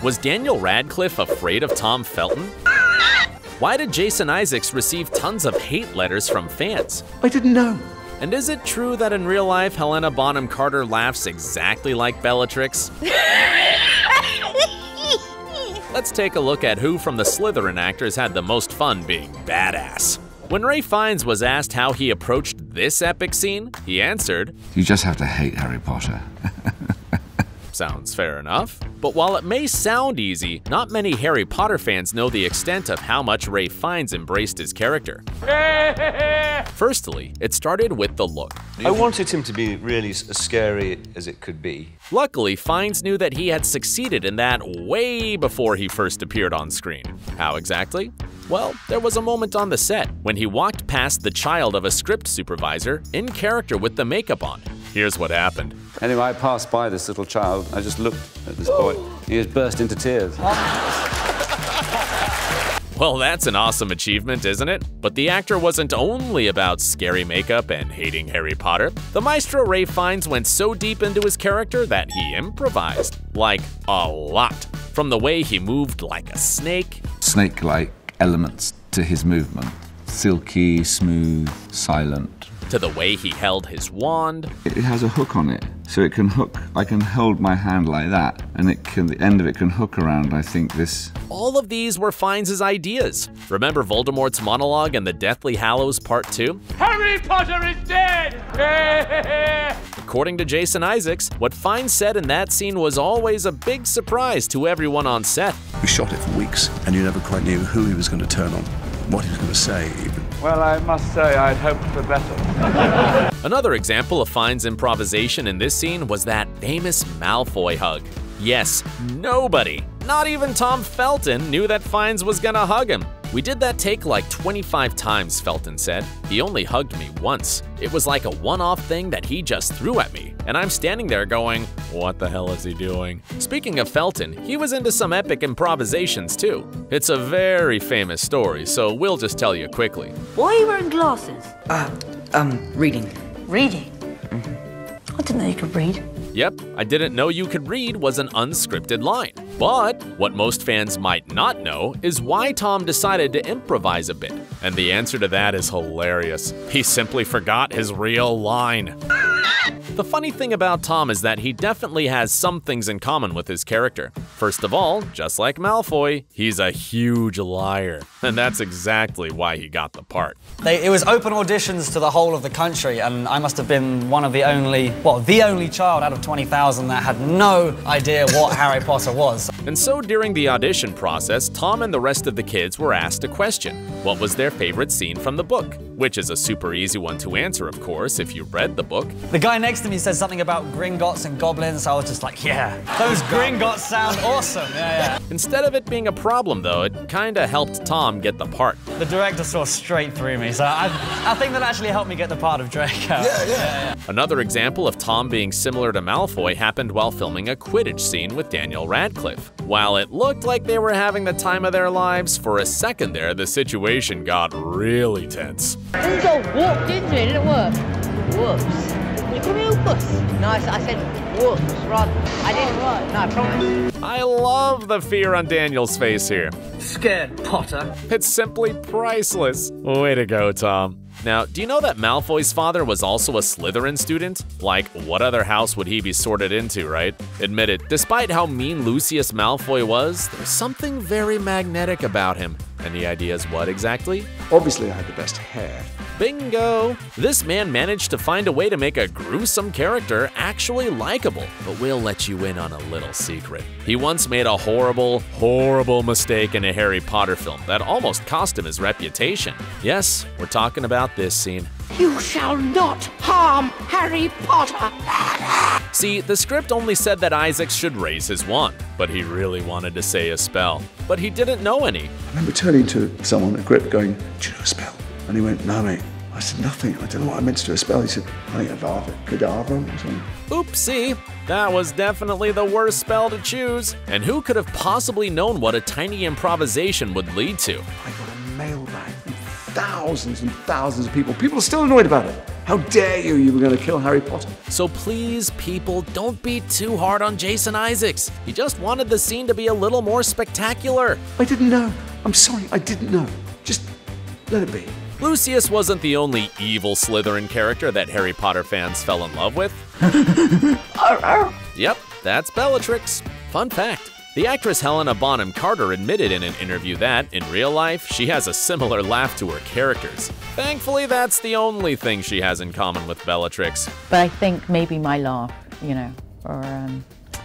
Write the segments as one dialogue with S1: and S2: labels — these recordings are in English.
S1: Was Daniel Radcliffe afraid of Tom Felton? Why did Jason Isaacs receive tons of hate letters from fans?
S2: I didn't know.
S1: And is it true that in real life, Helena Bonham Carter laughs exactly like Bellatrix? Let's take a look at who from the Slytherin actors had the most fun being badass. When Ralph Fiennes was asked how he approached this epic scene, he answered,
S3: "You just have to hate Harry Potter."
S1: Sounds fair enough. But while it may sound easy, not many Harry Potter fans know the extent of how much Ralph Fiennes embraced his character. Firstly, it started with the look.
S4: I wanted him to be really as scary as it could be.
S1: Luckily, Fiennes knew that he had succeeded in that way before he first appeared on screen. How exactly? Well, there was a moment on the set when he walked past the child of a script supervisor in character with the makeup on. Here's what happened.
S5: Anyway, I passed by this little child. I just looked at this boy. He just burst into tears.
S1: Well, that's an awesome achievement, isn't it? But the actor wasn't only about scary makeup and hating Harry Potter. The maestro Ralph Fiennes went so deep into his character that he improvised. Like, a lot. From the way he moved like a snake.
S3: Snake-like elements to his movement. Silky, smooth, silent.
S1: To the way he held his wand.
S3: It has a hook on it, so it can hook. I can hold my hand like that, and the end of it can hook around, I think, this.
S1: All of these were Fiennes' ideas. Remember Voldemort's monologue in the Deathly Hallows Part 2?
S6: Harry Potter is dead!
S1: According to Jason Isaacs, what Fiennes said in that scene was always a big surprise to everyone on set.
S2: We shot it for weeks, and you never quite knew who he was going to turn on, what he was going to say, even.
S6: Well, I must say I'd hoped for better.
S1: Another example of Fiennes' improvisation in this scene was that famous Malfoy hug. Yes, nobody, not even Tom Felton, knew that Fiennes was gonna hug him. We did that take like 25 times, Felton said. He only hugged me once. It was like a one-off thing that he just threw at me. And I'm standing there going, what the hell is he doing? Speaking of Felton, he was into some epic improvisations too. It's a very famous story, so we'll just tell you quickly.
S7: Why are you wearing glasses?
S8: Reading.
S7: Reading? I didn't know you could read.
S1: Yep, I didn't know you could read was an unscripted line. But what most fans might not know is why Tom decided to improvise a bit. And the answer to that is hilarious. He simply forgot his real line. The funny thing about Tom is that he definitely has some things in common with his character. First of all, just like Malfoy, he's a huge liar. And that's exactly why he got the part.
S8: It was open auditions to the whole of the country, and I must have been one of the only, well, the only child out of 20,000 that had no idea what Harry Potter was.
S1: And so during the audition process, Tom and the rest of the kids were asked a question. What was their favorite scene from the book? Which is a super easy one to answer, of course, if you read the book.
S8: The guy next to me said something about Gringotts and goblins, so I was just like, yeah, those Gringotts sound awesome, yeah.
S1: Instead of it being a problem though, it kinda helped Tom get the part.
S8: The director saw straight through me, so I think that actually helped me get the part of Draco. Yeah.
S1: Another example of Tom being similar to Malfoy happened while filming a Quidditch scene with Daniel Radcliffe. While it looked like they were having the time of their lives, for a second there, the situation got really tense.
S9: You just walked into it, didn't it work? Whoops. You call me a wuss? No, I said whoops, rather. I didn't. No, I promise.
S1: I love the fear on Daniel's face here.
S8: Scared, Potter.
S1: It's simply priceless. Way to go, Tom. Now, do you know that Malfoy's father was also a Slytherin student? Like, what other house would he be sorted into, right? Admit it, despite how mean Lucius Malfoy was, there's something very magnetic about him. Any ideas what exactly?
S2: Obviously, I had the best hair.
S1: Bingo! This man managed to find a way to make a gruesome character actually likable, but we'll let you in on a little secret. He once made a horrible, horrible mistake in a Harry Potter film that almost cost him his reputation. Yes, we're talking about this scene.
S7: You shall not harm Harry Potter!
S1: See, the script only said that Isaac should raise his wand, but he really wanted to say a spell. But he didn't know any.
S2: I remember turning to someone at Grip going, "Do you know a spell?" And he went, "No, mate." I said, "Nothing. I don't know what I meant to do a spell." He said, "I think Avada Kedavra or something."
S1: Oopsie, that was definitely the worst spell to choose. And who could have possibly known what a tiny improvisation would lead to?
S2: I got a mailbag from thousands and thousands of people. People are still annoyed about it. How dare you? You were going to kill Harry Potter.
S1: So please, people, don't be too hard on Jason Isaacs. He just wanted the scene to be a little more spectacular.
S2: I didn't know. I'm sorry, I didn't know. Just let it be.
S1: Lucius wasn't the only evil Slytherin character that Harry Potter fans fell in love with. Yep, that's Bellatrix. Fun fact. The actress Helena Bonham Carter admitted in an interview that, in real life, she has a similar laugh to her characters. Thankfully, that's the only thing she has in common with Bellatrix.
S10: But I think maybe my laugh, you know, or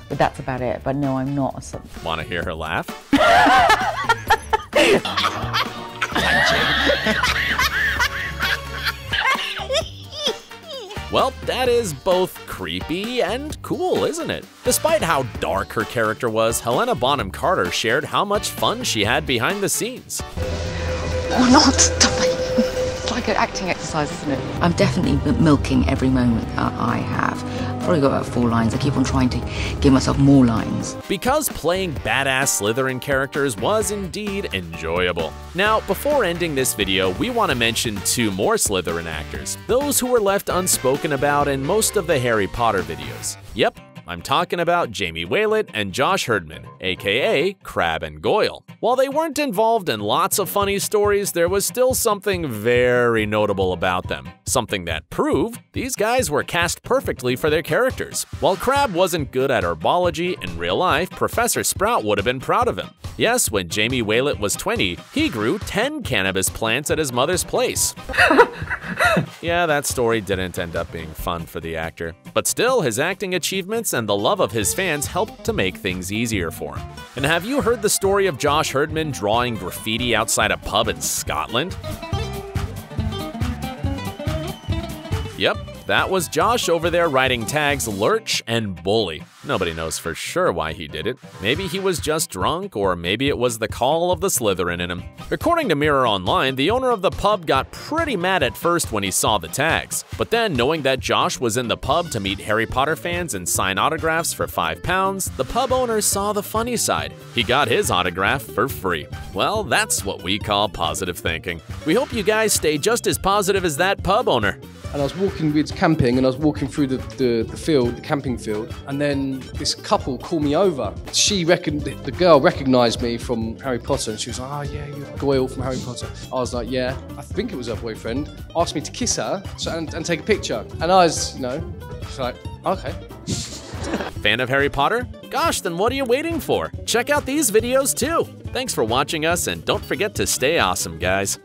S10: but that's about it. But no, I'm not.
S1: Want to hear her laugh? Well, that is both creepy and cool, isn't it? Despite how dark her character was, Helena Bonham Carter shared how much fun she had behind the scenes.
S10: Or not, stop it. It's like an acting exercise, isn't it? I'm definitely milking every moment that I have. Probably got about 4 lines. I keep on trying to give myself more lines.
S1: Because playing badass Slytherin characters was indeed enjoyable. Now, before ending this video, we want to mention 2 more Slytherin actors, those who were left unspoken about in most of the Harry Potter videos. Yep, I'm talking about Jamie Waylett and Josh Herdman, aka Crabbe and Goyle. While they weren't involved in lots of funny stories, there was still something very notable about them. Something that proved these guys were cast perfectly for their characters. While Crabbe wasn't good at herbology, in real life, Professor Sprout would have been proud of him. Yes, when Jamie Waylett was 20, he grew 10 cannabis plants at his mother's place. Yeah, that story didn't end up being fun for the actor. But still, his acting achievements and the love of his fans helped to make things easier for him. And have you heard the story of Josh Herdman drawing graffiti outside a pub in Scotland? Yep, that was Josh over there writing tags Lurch and Bully. Nobody knows for sure why he did it. Maybe he was just drunk, or maybe it was the call of the Slytherin in him. According to Mirror Online, the owner of the pub got pretty mad at first when he saw the tags. But then, knowing that Josh was in the pub to meet Harry Potter fans and sign autographs for £5, the pub owner saw the funny side. He got his autograph for free. Well, that's what we call positive thinking. We hope you guys stay just as positive as that pub owner.
S11: And I was walking, we was camping, and I was walking through the field, the camping field, and then this couple called me over. The girl recognised me from Harry Potter, and she was like, "Oh yeah, you're Goyle from Harry Potter." I was like, "Yeah." I think it was her boyfriend. Asked me to kiss her and take a picture, and I was, like, okay.
S1: Fan of Harry Potter? Gosh, then what are you waiting for? Check out these videos too. Thanks for watching us, and don't forget to stay awesome, guys.